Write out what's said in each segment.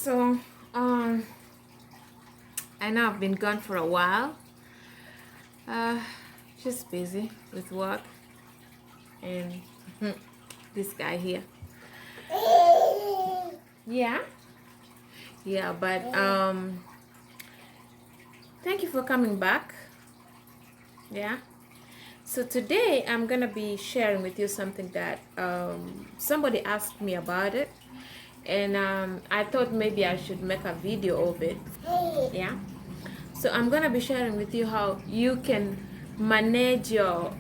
So, um, I know I've been gone for a while. Uh, just busy with work and this guy here. Yeah, yeah, but thank you for coming back. Yeah. So today I'm gonna be sharing with you something that somebody asked me about it, and I thought maybe I should make a video of it. Yeah. So I'm gonna be sharing with you how you can manage your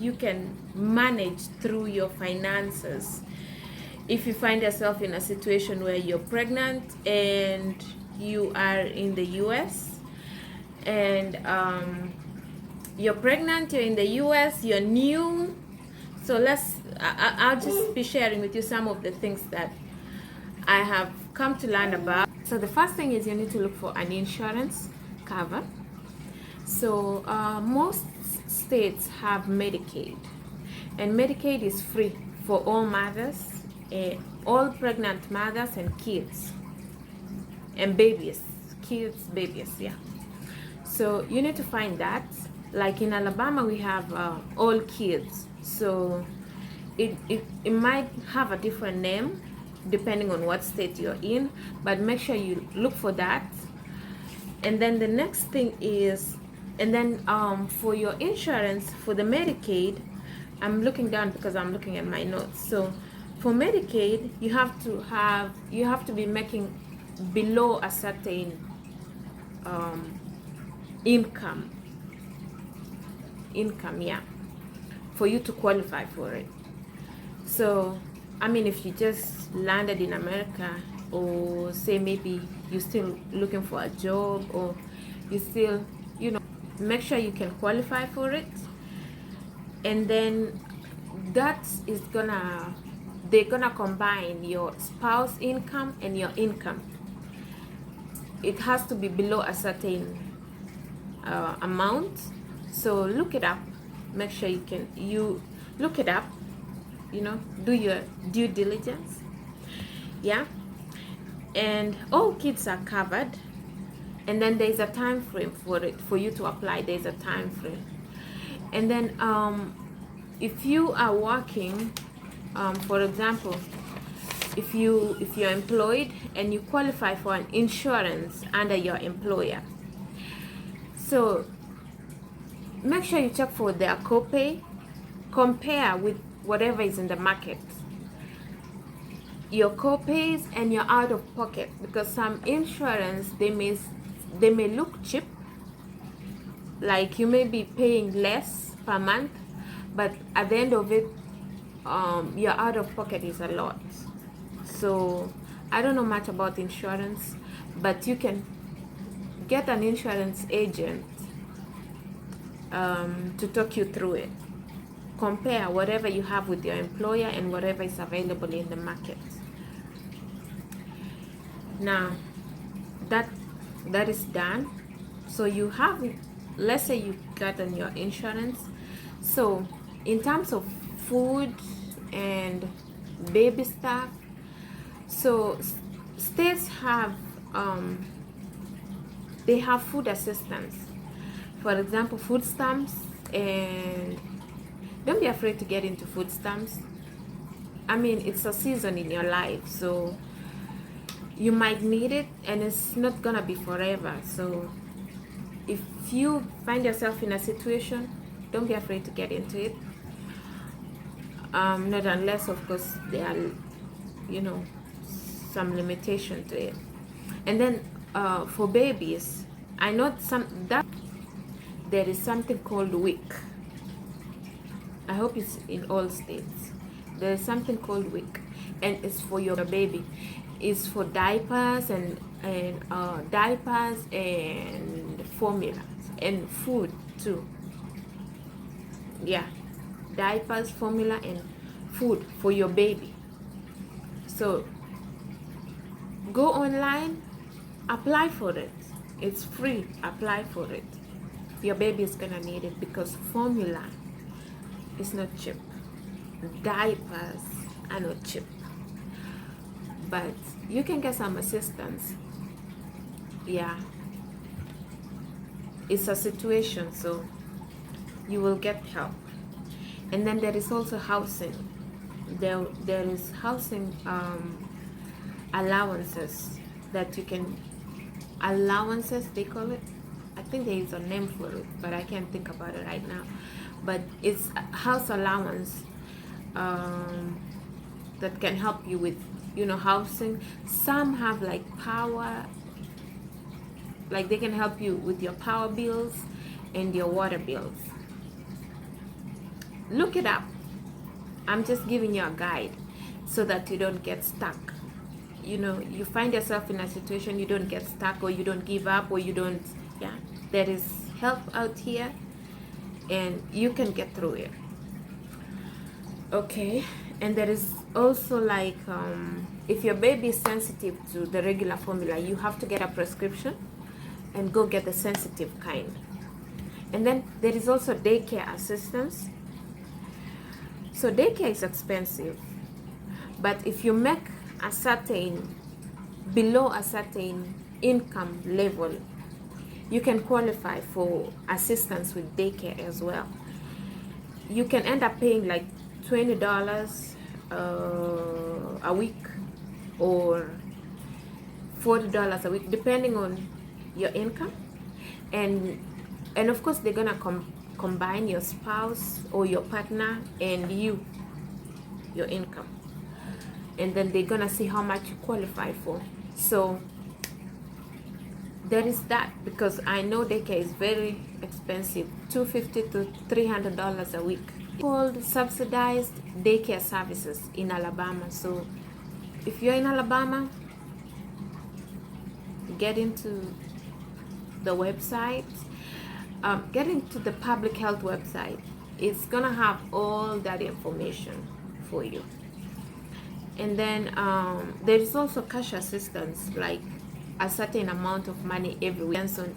you can manage through your finances if you find yourself in a situation where you're pregnant and you are in the US and you're pregnant, you're in the US, you're new. So I'll just be sharing with you some of the things that I have come to learn about. So the first thing is you need to look for an insurance cover. So most states have Medicaid, and Medicaid is free for all mothers, all pregnant mothers and kids and babies, yeah. So you need to find that. Like in Alabama, we have all kids. So it might have a different name depending on what state you're in, but make sure you look for that. And then the next thing is, and then for your insurance, for the Medicaid, I'm looking down because I'm looking at my notes. So for Medicaid, you have to be making below a certain income, yeah, for you to qualify for it. So I mean, if you just landed in America, or say maybe you're still looking for a job, or you still, make sure you can qualify for it. And then that is they're gonna combine your spouse income and your income. It has to be below a certain amount. So look it up, make sure you look it up, do your due diligence. Yeah. And all kids are covered, and then there's a time frame for it, for you to apply. There's a time frame. And then if you are working, for example, if you're employed and you qualify for an insurance under your employer, so make sure you check for their copay, compare with whatever is in the market, your copays and your out of pocket, because some insurance, they may look cheap, like you may be paying less per month, but at the end of it, your out of pocket is a lot. So I don't know much about insurance, but you can get an insurance agent to talk you through it. Compare whatever you have with your employer and whatever is available in the market. Now that is done. So you have, let's say you got on your insurance. So in terms of food and baby stuff, so states have they have food assistance, for example, food stamps. And don't be afraid to get into food stamps. I mean, it's a season in your life, so you might need it, and it's not gonna be forever. So if you find yourself in a situation, don't be afraid to get into it. Not unless, of course, there are, some limitation to it. And then for babies, I know that there is something called WIC. I hope it's in all states. There is something called WIC, and it's for your baby. It's for diapers and diapers and formula and food too. Yeah, diapers, formula, and food for your baby. So go online, apply for it. It's free. Apply for it. Your baby is gonna need it, because formula is not cheap. Diapers are not cheap. but you can get some assistance. Yeah, it's a situation, so you will get help. And then there is also housing. There is housing allowances that you can, allowances they call it. I think there is a name for it, but I can't think about it right now. But it's a house allowance that can help you with, you know, housing. Some have like power, like they can help you with your power bills and your water bills. Look it up. I'm just giving you a guide so that you don't get stuck. You know, you find yourself in a situation, you don't get stuck, or you don't give up, or you don't, yeah, there is help out here and you can get through it. Okay, and there is also like if your baby is sensitive to the regular formula, you have to get a prescription and go get the sensitive kind. And then there is also daycare assistance. So daycare is expensive, but if you make a certain, below a certain income level, you can qualify for assistance with daycare as well. You can end up paying like $20 a week or $40 a week, depending on your income. And of course they're gonna combine your spouse or your partner and you, your income, and then they're gonna see how much you qualify for. So there is that, because I know daycare is very expensive, $250 to $300 a week. Called subsidized daycare services in Alabama. So if you're in Alabama, get into the website, get into the public health website. It's gonna have all that information for you. And then there is also cash assistance, like a certain amount of money every week, depends on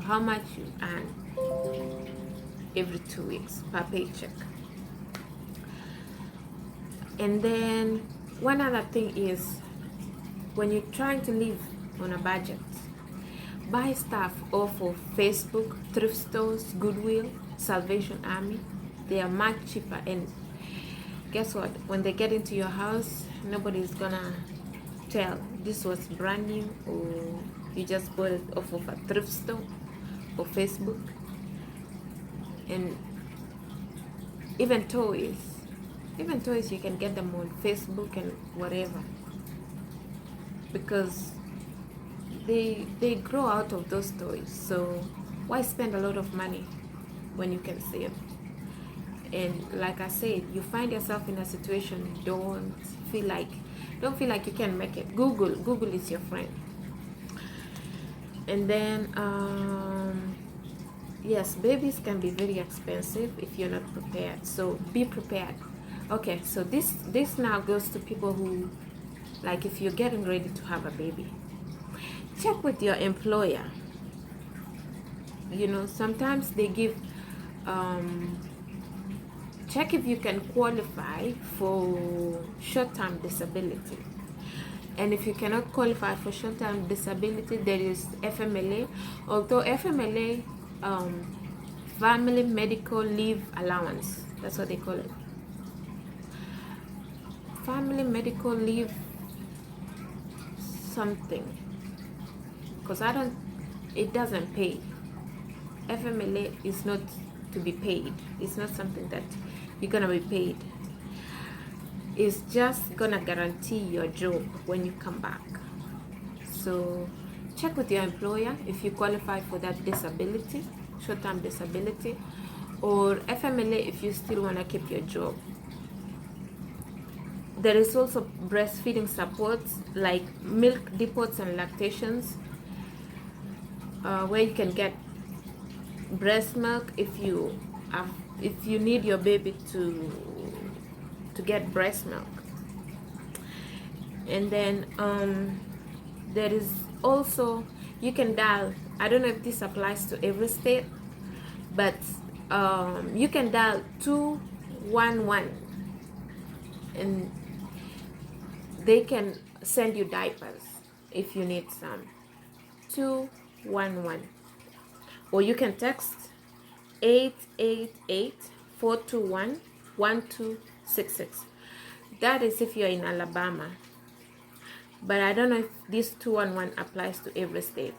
how much you earn every 2 weeks per paycheck. And then one other thing is, when you're trying to live on a budget, buy stuff off of Facebook, thrift stores, Goodwill, Salvation Army. They are much cheaper, and guess what? When they get into your house, nobody's gonna tell this was brand new or you just bought it off of a thrift store or Facebook. And even toys you can get them on Facebook and whatever, because they grow out of those toys. So why spend a lot of money when you can save? And like I said, you find yourself in a situation, don't feel like you can make it. Google is your friend. And then yes, babies can be very expensive if you're not prepared, so be prepared. Okay, so this now goes to people who, like, if you're getting ready to have a baby, check with your employer. You know, sometimes they give check if you can qualify for short-term disability. And if you cannot qualify for short-term disability, there is FMLA. Although FMLA, family medical leave allowance, that's what they call it, family medical leave something, because it doesn't pay. FMLA is not to be paid. It's not something that you're gonna be paid. It's just gonna guarantee your job when you come back. So check with your employer if you qualify for that disability, short-term disability, or FMLA if you still want to keep your job. There is also breastfeeding supports, like milk depots and lactations, where you can get breast milk if you need your baby to get breast milk. And then there is also, you can dial, I don't know if this applies to every state, but you can dial 211, and they can send you diapers if you need some. 211. Or you can text 888-421-1266. That is if you're in Alabama. But I don't know if this 211 applies to every state.